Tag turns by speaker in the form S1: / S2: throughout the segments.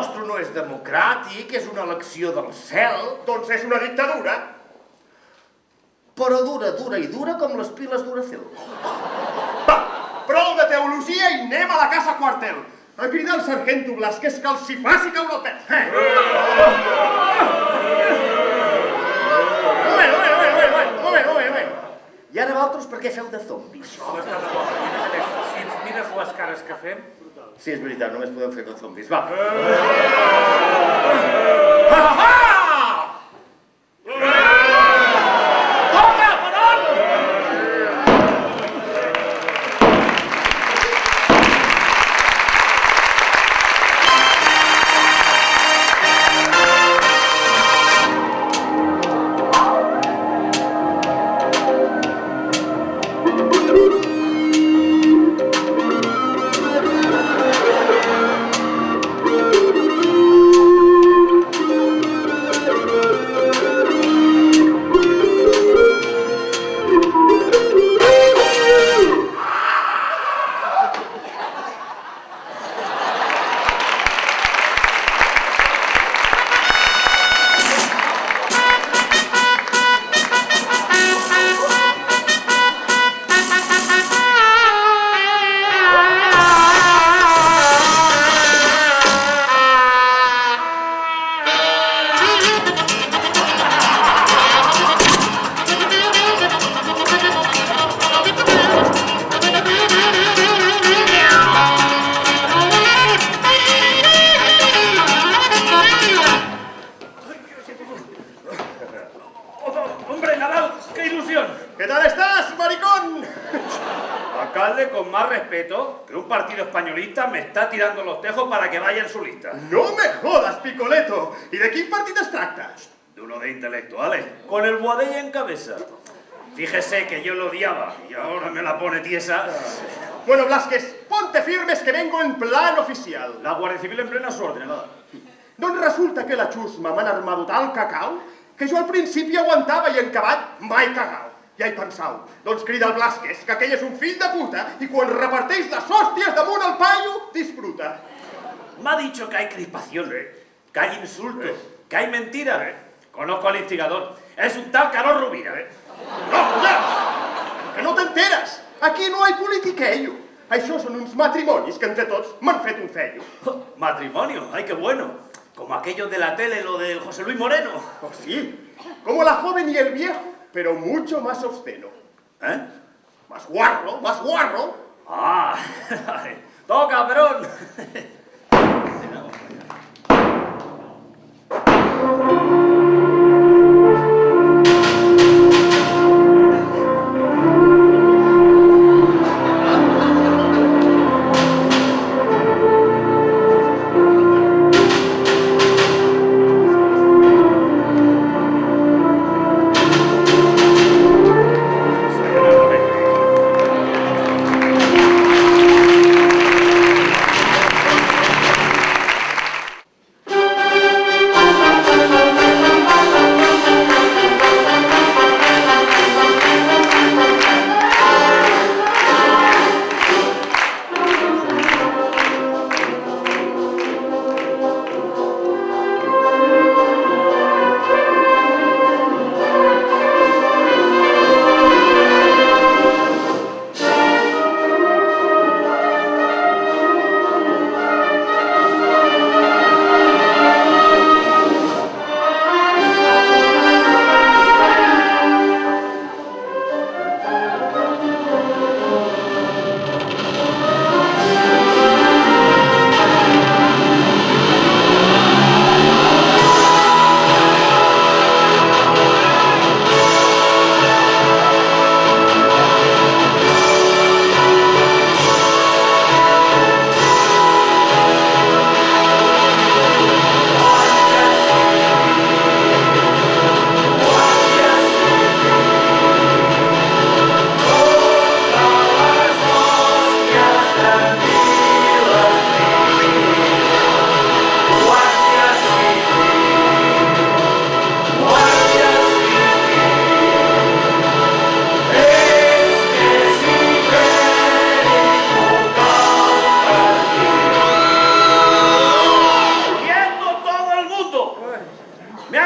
S1: nostre no és democràtic, és una elecció del cel.
S2: Doncs és una dictadura.
S1: Però dura i dura com les piles d'Uracil.
S2: Va, prou de teologia i anem a la casa quartel. A cridar el sargento Blasquez que els hi faci caure el pèl. Moment.
S1: I ara vosaltres per què feu de zombis?
S3: No està de bo. Si ens mires les cares que fem...
S1: Sí, és veritat, només podeu fer de zombis. Va.
S2: ¿Qué tal estás, maricón?
S3: Alcalde, con más respeto, que un partido españolista me está tirando los tejos para que vaya en su lista.
S2: No me jodas, Picoleto. ¿Y de qué partido es tractas?
S3: De uno de intelectuales, con el Boadella en cabeza. Fíjese que yo lo odiaba y ahora me la pone tiesa.
S2: Bueno, Blasquez, ponte firmes que vengo en plan oficial.
S3: La Guardia Civil en plena su ordenada.
S2: Doncs resulta que la xusma m'han armat tal cacau que jo al principi aguantava i en acabat mai cagau. Ja hi pensau. Doncs crida el Blasquez, que aquell és un fill de puta i quan reparteix les hòsties damunt el paio, disfruta.
S3: Me ha dicho que hay crispación, que hay insulto, que hay mentira. Conozco al instigador. Es un tal Carol Rubira.
S2: No, collons! Que no t'enteres! Aquí no hay politiqueio. Això són uns matrimonis que entre tots m'han fet un feio.
S3: Matrimonio, ay, qué bueno. Como aquello de la tele, lo del José Luis Moreno.
S2: Oh, sí, como la joven y el viejo, pero mucho más obsceno.
S3: ¿Eh?
S2: Más guarro, más guarro.
S3: Ah, toca, Perón.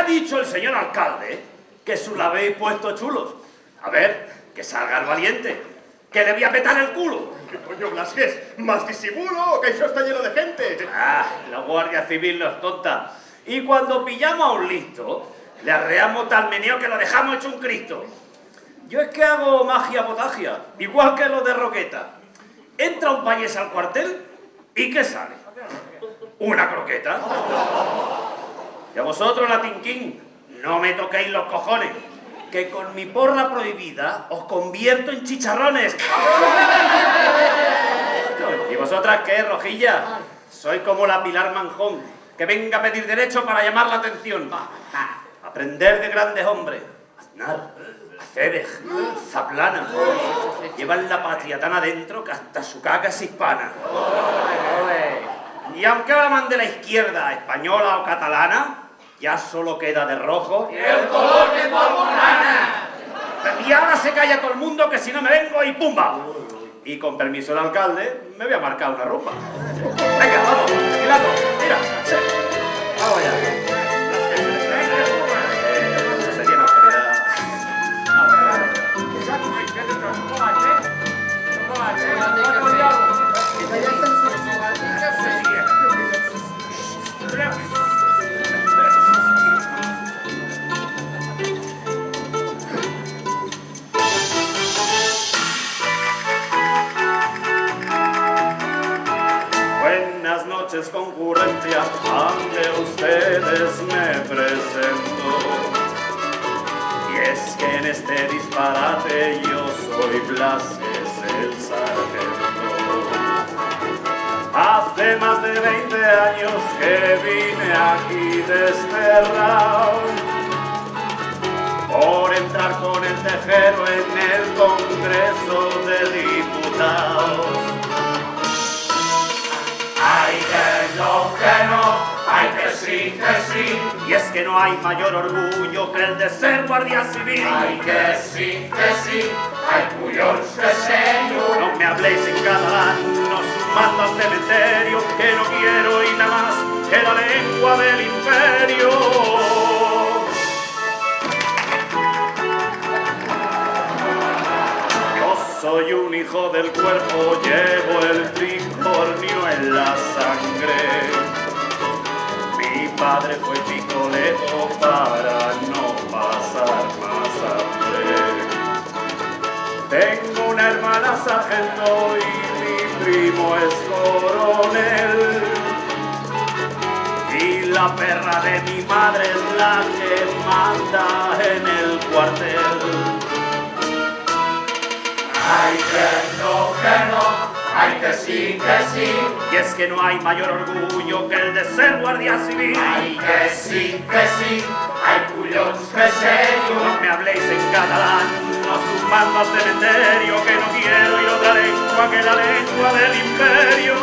S3: dicho el señor alcalde que se lo habéis puesto chulos. A ver, que salga el valiente, que le voy a petar el culo.
S2: ¿Qué coño, Blasquez? ¿Más disimulo? Que eso está lleno de gente.
S3: Ah, la Guardia Civil no es tonta. Y cuando pillamos a un listo, le arreamos tal meneo que lo dejamos hecho un Cristo. Yo es que hago magia potagia, igual que los de Roqueta. Entra un payés al cuartel y ¿qué sale? Una croqueta. Y a vosotros, Latinquín, no me toquéis los cojones, que con mi porra prohibida os convierto en chicharrones. ¿Y vosotras qué, Rojilla? Soy como la Pilar Manjón, que venga a pedir derecho para llamar la atención. Aprender de grandes hombres. Aznar, Acebej, Zaplana. Llevan la patria tan adentro que hasta su caca es hispana. Y aunque la mande la izquierda, española o catalana, ya solo queda de rojo.
S4: ¡Y el color de tu albornoz!
S3: Y ahora se calla todo el mundo, que si no me vengo y ¡pumba! Y con permiso del alcalde, me voy a marcar una rumba. Venga, vamos, Pilato, mira, sí. Vamos allá. Se tiene autoridad. Buenas noches, concurrencia, ante ustedes me presento. Y es que en este disparate yo soy Blasquez el sargento. Hace más de 20 años que vine aquí desterrado por entrar con el tejero en el Congreso de Diputados.
S4: ¡Ay, que no! ¡Ay, que sí, que sí!
S3: Y es que no hay mayor orgullo que el de ser guardia civil.
S4: ¡Ay, que sí, que sí! ¡Ay, cuyons, que serio!
S3: No me habléis en catalán, nos mando al cementerio, que no quiero oír nada más que la lengua del imperio. Yo soy un hijo del cuerpo, llevo el tricornio en la sangre. Mi padre fue picolero para no pasar más hambre. Tengo una hermana sargento y mi primo es coronel. Y la perra de mi madre es la que manda en el cuartel.
S4: ¡Ay, que no! ¡Ay, que sí, que sí!
S3: Y es que no hay mayor orgullo que el de ser guardia civil.
S4: ¡Ay, que sí, que sí! ¡Ay, cuyons, que serio!
S3: No me habléis en catalán, nos sumando al cementerio, que no quiero ir otra lengua que la lengua del imperio.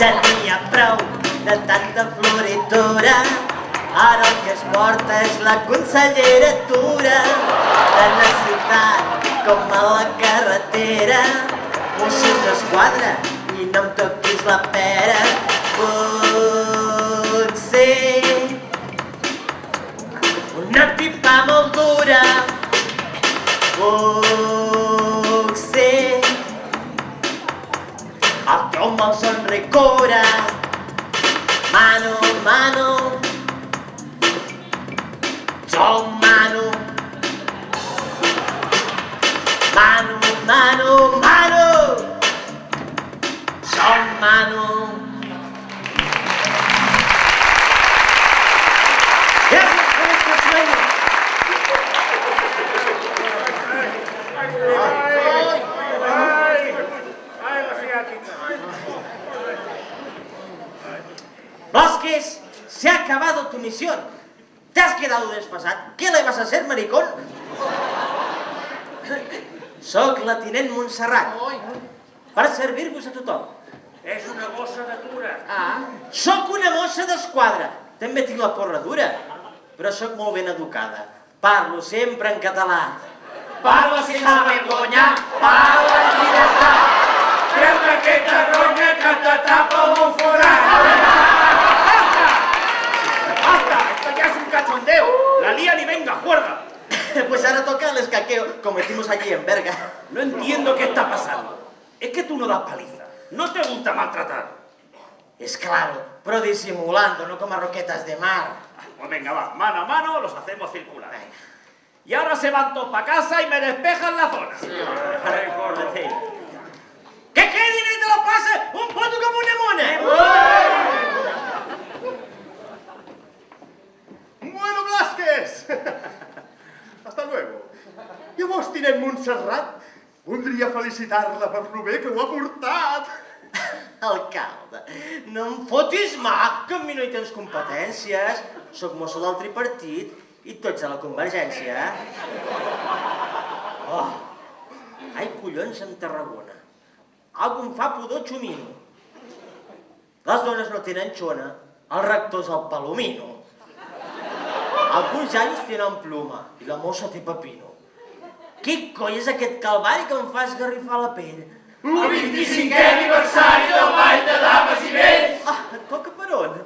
S5: Ja n'hi ha prou de tanta floritura, ara el que es porta és la conselleratura. Tant a ciutat com a la carretera, Mossos d'Esquadra i no em toquis la pera. Potser una tipa molt dura, potser el teu mal somriure, mano, mano, jo mano, mano, mano, mano, jo mano. Gràcies per este sueño. Blasquez, se ha acabado tu misión. ¿Te has quedado desfasado? ¿Qué le vas a hacer, maricón? Soc la tinent Montserrat, per servir-vos a tothom.
S4: És una bossa de cura.
S5: Soc una mossa d'esquadra. També tinc la porra dura, però soc molt ben educada. Parlo sempre en català.
S4: parla sense vergonya, parla en llibertat. Treu-te aquesta ronya que te tapa el forat.
S3: ¡Basta! ¡Esto ya es un cachondeo! ¡La lían y venga, juerga!
S5: Pues ahora toca el escaqueo, como hicimos allí en Berga.
S3: No entiendo qué está pasando. Es que tú no das paliza. No te gusta maltratar.
S5: Es claro, pero disimulando, no como roquetas de mar.
S3: Pues venga, va, mano a mano los hacemos circular. Y ahora se van todos para casa y me despejan la zona. ¡Que queden y te lo pases! ¡Un puto como una mona!
S2: Bueno, Blasquez! Hasta luego. Llavors, tinent Montserrat, voldria felicitar-la per lo bé que ho ha portat.
S5: Alcalde, no em fotis mà, que amb mi no hi tens competències. Soc mosso del tripartit i tots a la Convergència, Oh! Ai, collons, en Tarragona. Algú em fa pudor xumino. Les dones no tenen xona, els rectors el palomino. Alguns jaios tenen pluma i la mossa té pepino. Què coi és aquest calvari que em fa esgarrifar la pell?
S4: El 25è aniversari del Ball de Dames i Vells!
S5: Ah, et toca per on?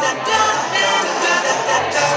S6: da da da da da da